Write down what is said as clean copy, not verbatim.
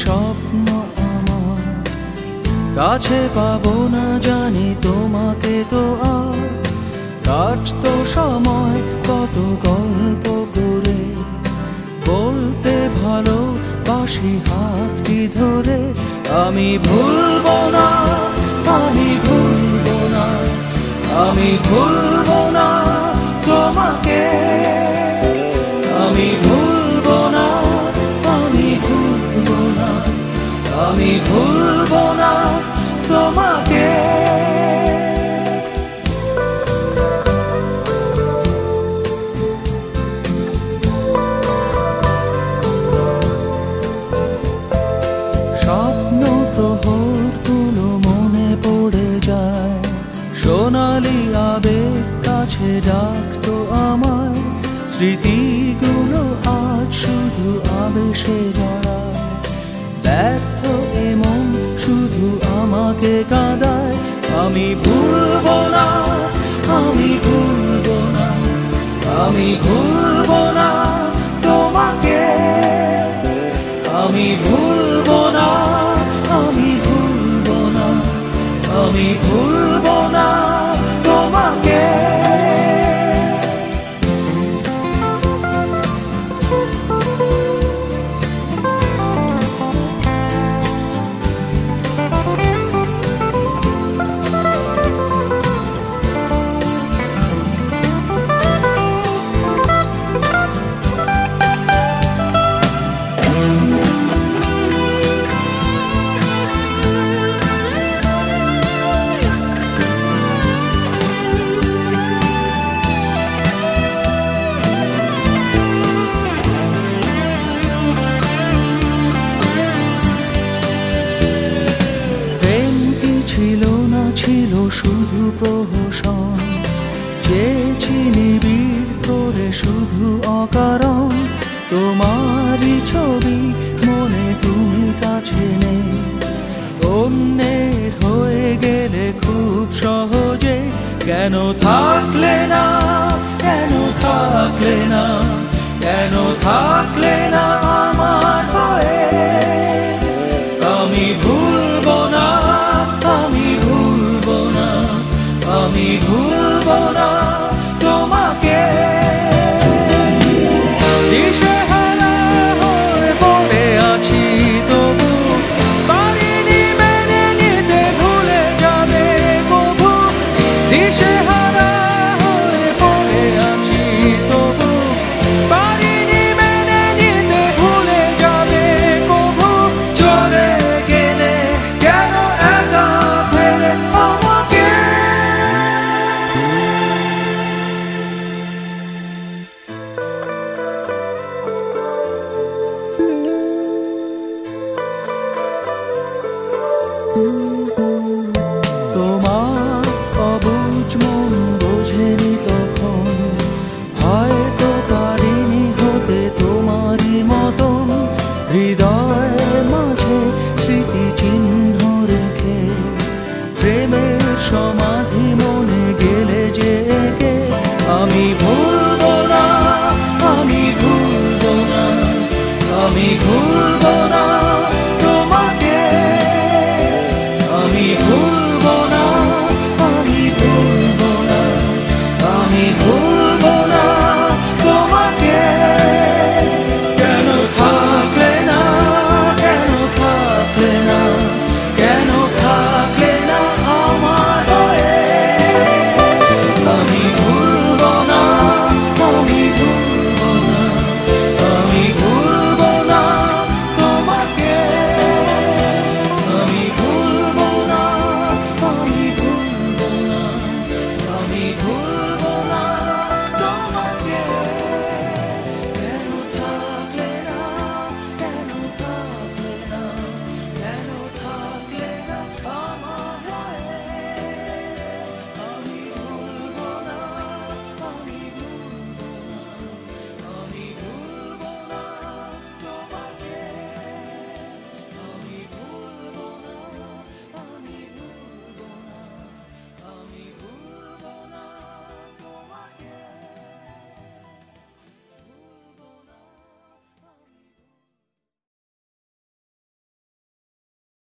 স্বপ্ন আমার কাছে পাবো না জানি, তোমাকে তো আর কাটতো সময় কত গল্প করে, বলতে ভালোবাসি হাতটি ধরে। আমি ভুলবো না, আমি ভুলবো না, আমি ভুলবো না তোমাকে, আমি ভুলবো না, আমি ভুলবো না, আমি ভুলবো না তোমাকে। স্বপ্ন প্রহরগুলো মনে পড়ে যায়, সোনালি আবেগ কাছে ডাকতো আমায়, স্মৃতিগুলো আজ শুধু আবেশে জড়ায়, ব্যর্থ এমন শুধু আমাকে কাঁদায়। আমি ভুলবো না, আমি ভুলবো না, আমি ভুলবো না তোমাকে, আমি ভুলবো না, আমি ভুলবো না, আমি ভুলবো না তোমাকে। ছিল না, ছিল শুধু প্রহসন, চেয়েছি নিবিড় করে শুধু অকারণ। তোমারই ছবি মনে, তুমি কাছে নেই, অন্যের হয়ে গেলে খুব সহজে। কেন থাকলে না, কেন থাকলে না, কেন থাকলে না আমার হয়ে। আমি ভুলবো না, আমি ভুলবো না, আমি ভুলবো না তোমাকে। দিশেহারা হয়ে পড়ে আছি তবু পারিনি মেনে নিতে, ভুলে যাবে কবু। দিশেহারা হয়ে পড়ে আছি তবু পারিনি মেনে নিতে, ভুলে যাবে কবু। চলে গেলে কেন একা ফেলে আমাকে। তোমার অবুঝ মন বোঝেনি তখন, হয়তো পারিনি হতে তোমারই মতন। হৃদয়ের মাঝে স্মৃতি চিহ্ন রেখে, প্রেমের সমাধি মনে গেলে যে একে। আমি ভুলবো না, আমি ভুলবো না, আমি ভুলবো না